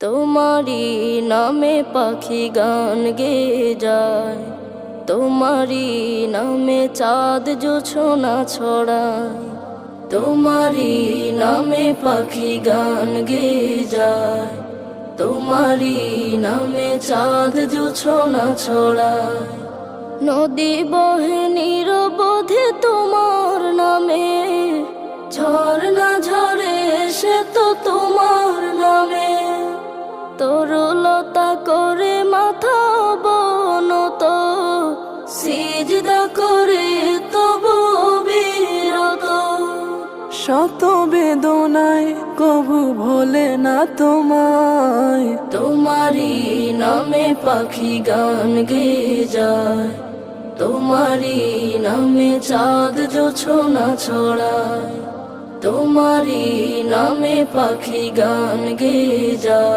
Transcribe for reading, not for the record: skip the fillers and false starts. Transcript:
তোমারি নামে পাখি গান গেয়ে যায়, তোমারি নামে চাঁদ জোছনা ছড়ায়। তোমারি নামে পাখি গান গেয়ে যায়, তোমারি নামে চাঁদ জোছনা ছড়ায়। নদী বহে নিরবধি তোমার নামে, ঝরনা ঝরে সে তো তোমার নামে। তরুলতা করে মাথা অবনত, সিজদা করে তবু বিরত। শত বেদনায় কবু ভোলে না তোমায়। তোমারি নামে পাখি গান গেয়ে যায়, তোমারি নামে চাঁদ জোছনা ছড়ায়। তোমারি নামে পাখি গান গেয়ে যায়।